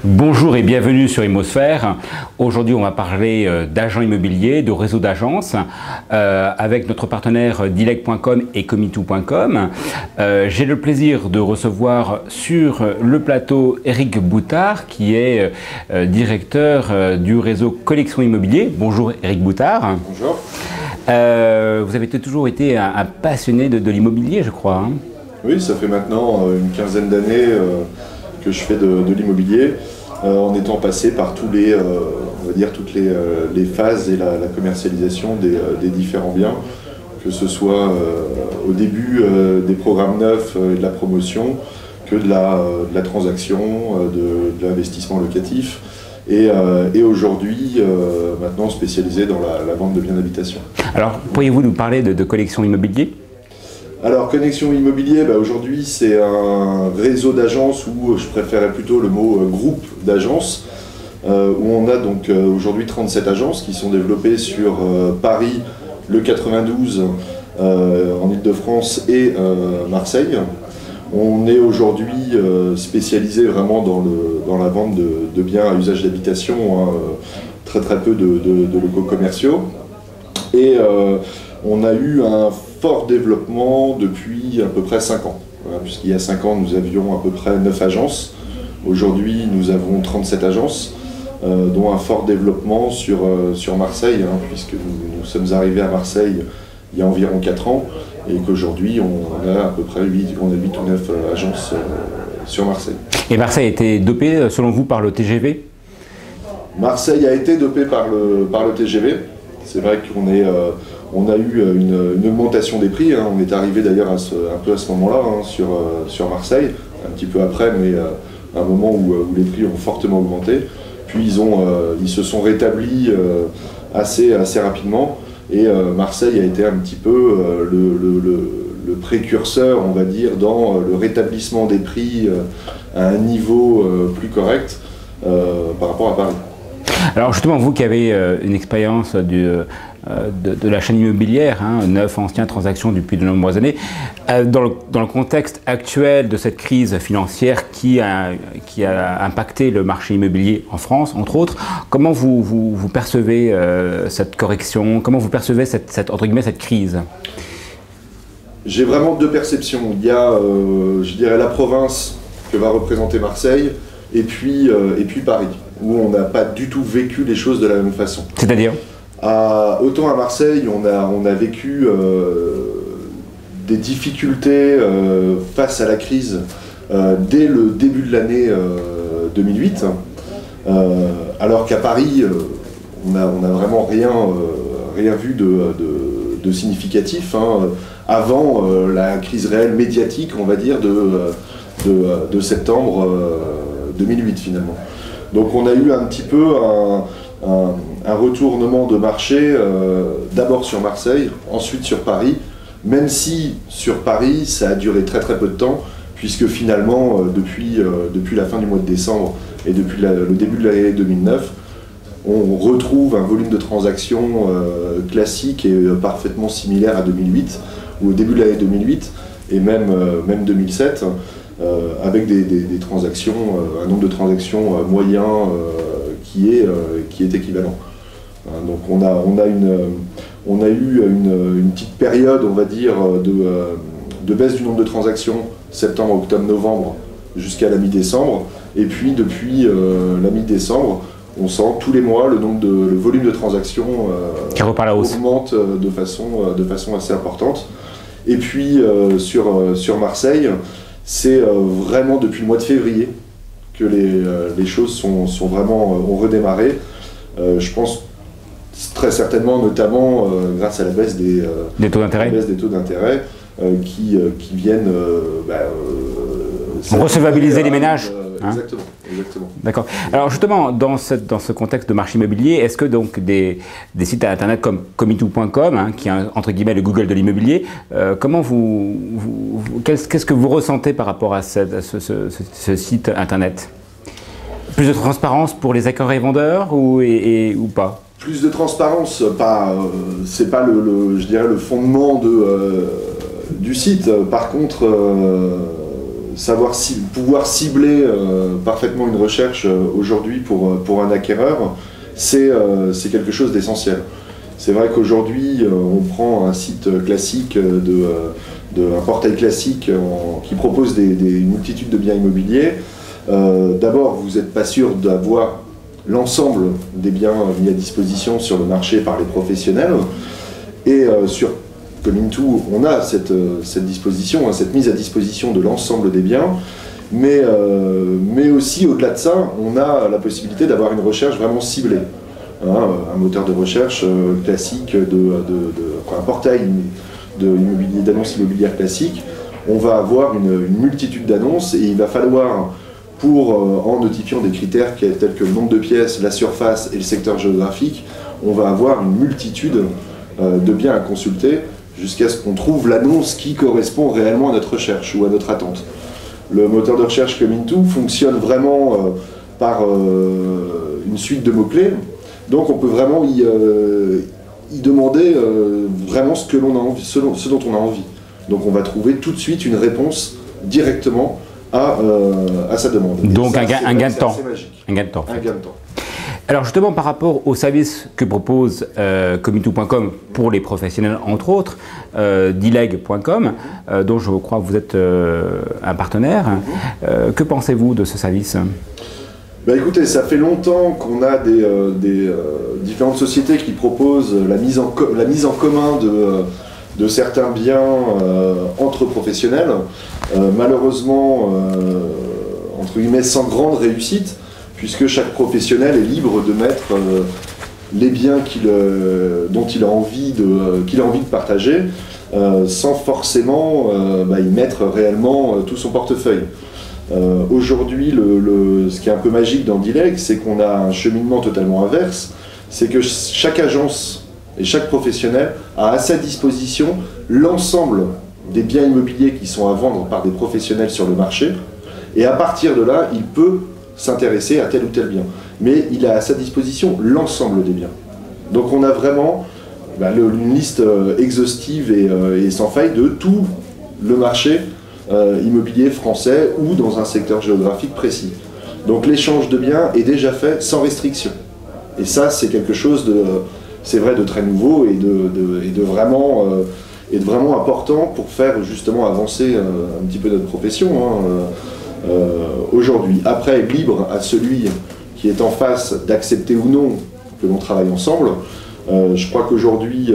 Bonjour et bienvenue sur Immosphère. Aujourd'hui, on va parler d'agents immobiliers, de réseau d'agences, avec notre partenaire Dileg.com et Comitou.com. J'ai le plaisir de recevoir sur le plateau Eric Boutard, qui est directeur du réseau Collection Immobilier. Bonjour Eric Boutard. Bonjour. Vous avez toujours été un passionné de l'immobilier, je crois. Hein? Oui, ça fait maintenant une quinzaine d'années que je fais de l'immobilier, en étant passé par tous les, on va dire toutes les phases et la commercialisation des différents biens, que ce soit au début des programmes neufs et de la promotion, que de la transaction, de l'investissement locatif, et aujourd'hui maintenant spécialisé dans la vente de biens d'habitation. Alors, pourriez-vous nous parler de collection immobilier ? Alors, Connexion Immobilier, aujourd'hui c'est un réseau d'agences, ou je préférais plutôt le mot groupe d'agences, où on a donc aujourd'hui 37 agences qui sont développées sur Paris, le 92, en Île-de-France et Marseille. On est aujourd'hui spécialisé vraiment dans la vente de biens à usage d'habitation, hein, très peu de locaux commerciaux. Et on a eu un fort développement depuis à peu près 5 ans. Voilà, puisqu'il y a 5 ans, nous avions à peu près 9 agences. Aujourd'hui, nous avons 37 agences, dont un fort développement sur Marseille, hein, puisque nous sommes arrivés à Marseille il y a environ 4 ans, et qu'aujourd'hui, on a à peu près 8 ou 9 agences sur Marseille. Et Marseille a été dopé, selon vous, par le TGV ? Marseille a été dopé par le TGV. C'est vrai qu'on a eu une augmentation des prix, hein. On est arrivé d'ailleurs un peu à ce moment-là, hein, sur Marseille, un petit peu après, mais à un moment où les prix ont fortement augmenté. Puis ils se sont rétablis assez rapidement, et Marseille a été un petit peu le précurseur, on va dire, dans le rétablissement des prix à un niveau plus correct par rapport à Paris. Alors justement, vous qui avez une expérience de la chaîne immobilière, hein, 9 anciennes transactions depuis de nombreuses années, dans le contexte actuel de cette crise financière qui a impacté le marché immobilier en France, entre autres, comment vous percevez cette correction, comment vous percevez entre guillemets, cette crise ? J'ai vraiment deux perceptions. Il y a, je dirais, la province que va représenter Marseille, et puis Paris, où on n'a pas du tout vécu les choses de la même façon. C'est-à-dire ? Autant à Marseille, on a vécu des difficultés face à la crise dès le début de l'année 2008, alors qu'à Paris, on a vraiment rien vu de significatif, hein, avant la crise réelle médiatique, on va dire, de septembre 2008 finalement. Donc on a eu un petit peu un retournement de marché, d'abord sur Marseille, ensuite sur Paris, même si sur Paris ça a duré très peu de temps, puisque finalement depuis la fin du mois de décembre et depuis le début de l'année 2009, on retrouve un volume de transactions classique et parfaitement similaire à 2008, ou au début de l'année 2008, et même 2007, avec des transactions, un nombre de transactions moyen qui est équivalent. Donc on a eu une petite période, on va dire, de baisse du nombre de transactions, septembre, octobre, novembre, jusqu'à la mi-décembre, et puis depuis la mi-décembre, on sent tous les mois le volume de transactions qui repart à la hausse, augmente de façon assez importante. Et puis sur Marseille, c'est vraiment depuis le mois de février que les choses ont redémarré. Je pense très certainement, notamment grâce à la baisse des taux d'intérêt qui viennent recevabiliser les ménages. Exactement. D'accord. Alors justement, dans ce contexte de marché immobilier, est-ce que donc des sites internet comme Comitou.com, hein, qui est entre guillemets le Google de l'immobilier, qu'est-ce que vous ressentez par rapport à ce site internet ? Plus de transparence pour les acquéreurs et vendeurs ou pas ? Plus de transparence, c'est pas je dirais le fondement du site. Par contre, pouvoir cibler parfaitement une recherche aujourd'hui pour un acquéreur, c'est quelque chose d'essentiel. C'est vrai qu'aujourd'hui, on prend un site classique, un portail classique qui propose une multitude de biens immobiliers. D'abord, vous n'êtes pas sûr d'avoir l'ensemble des biens mis à disposition sur le marché par les professionnels. Et sur Comintoo, on a cette disposition, cette mise à disposition de l'ensemble des biens, mais aussi au-delà de ça, on a la possibilité d'avoir une recherche vraiment ciblée. Un moteur de recherche classique, un portail d'annonces immobilières classiques, on va avoir une multitude d'annonces et il va falloir, en notifiant des critères tels que le nombre de pièces, la surface et le secteur géographique, on va avoir une multitude de biens à consulter jusqu'à ce qu'on trouve l'annonce qui correspond réellement à notre recherche ou à notre attente. Le moteur de recherche Comintoo fonctionne vraiment par une suite de mots-clés, donc on peut vraiment y demander vraiment ce dont on a envie. Donc on va trouver tout de suite une réponse directement à sa demande. Donc un gain de temps. Un gain de temps. Alors justement, par rapport au service que propose Comintoo.com pour les professionnels, entre autres, Dileg.com, dont je crois que vous êtes un partenaire, que pensez-vous de ce service ? Écoutez, ça fait longtemps qu'on a des différentes sociétés qui proposent la mise en commun de certains biens entre professionnels, malheureusement, entre guillemets, sans grande réussite, puisque chaque professionnel est libre de mettre les biens dont il a envie de partager, sans forcément y mettre réellement tout son portefeuille. Aujourd'hui, ce qui est un peu magique dans Dileg, c'est qu'on a un cheminement totalement inverse, c'est que chaque agence et chaque professionnel a à sa disposition l'ensemble des biens immobiliers qui sont à vendre par des professionnels sur le marché, et à partir de là, il peut s'intéresser à tel ou tel bien. Mais il a à sa disposition l'ensemble des biens. Donc on a vraiment une liste exhaustive et sans faille de tout le marché immobilier français ou dans un secteur géographique précis. Donc l'échange de biens est déjà fait sans restriction. Et ça, c'est quelque chose de très nouveau et de vraiment important pour faire justement avancer un petit peu notre profession aujourd'hui. Après, libre à celui qui est en face d'accepter ou non que l'on travaille ensemble. Je crois qu'aujourd'hui,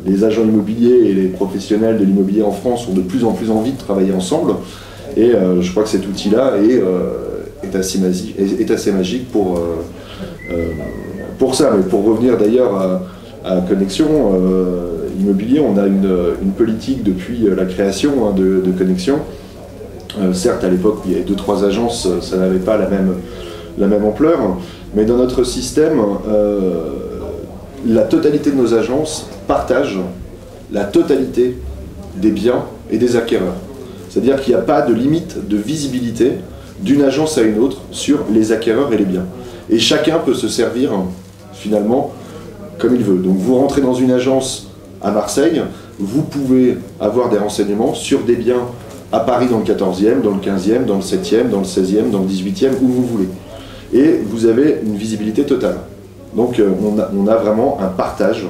les agents immobiliers et les professionnels de l'immobilier en France ont de plus en plus envie de travailler ensemble. Et je crois que cet outil-là est assez magique pour ça. Mais pour revenir d'ailleurs à Connexion Immobilier, on a une politique depuis la création de Connexion. Certes, à l'époque, il y avait 2-3 agences, ça n'avait pas la même ampleur, mais dans notre système, la totalité de nos agences partagent la totalité des biens et des acquéreurs. C'est-à-dire qu'il n'y a pas de limite de visibilité d'une agence à une autre sur les acquéreurs et les biens. Et chacun peut se servir, finalement, comme il veut. Donc vous rentrez dans une agence à Marseille, vous pouvez avoir des renseignements sur des biens à Paris dans le 14e, dans le 15e, dans le 7e, dans le 16e, dans le 18e, où vous voulez. Et vous avez une visibilité totale. Donc on a vraiment un partage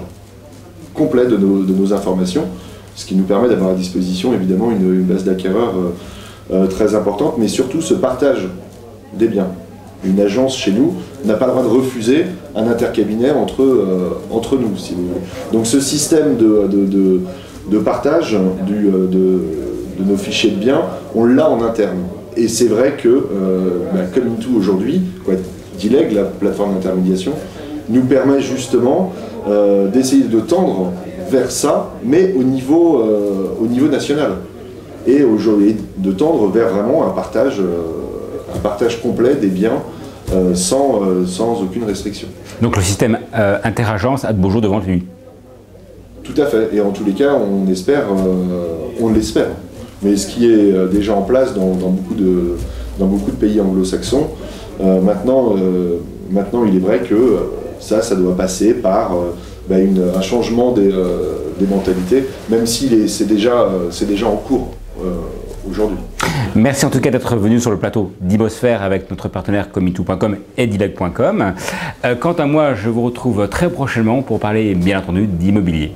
complet de nos informations, ce qui nous permet d'avoir à disposition évidemment une base d'acquéreurs très importante, mais surtout ce partage des biens. Une agence chez nous n'a pas le droit de refuser un intercabinet entre nous, si vous voulez. Donc ce système de partage de nos fichiers de biens, on l'a en interne. Et c'est vrai que Comintoo aujourd'hui, Dileg, la plateforme d'intermédiation, nous permet justement d'essayer de tendre vers ça, mais au niveau national. Et aujourd'hui, de tendre vers vraiment un partage complet des biens sans aucune restriction. Donc le système interagence a de beaux jours devant lui. Tout à fait. Et en tous les cas, on l'espère. Mais ce qui est déjà en place dans beaucoup de pays anglo-saxons, maintenant, il est vrai que ça doit passer par un changement des mentalités, même si c'est déjà en cours aujourd'hui. Merci en tout cas d'être venu sur le plateau d'Ibosphère avec notre partenaire Comitou.com et Dileg.com. Quant à moi, je vous retrouve très prochainement pour parler bien entendu d'immobilier.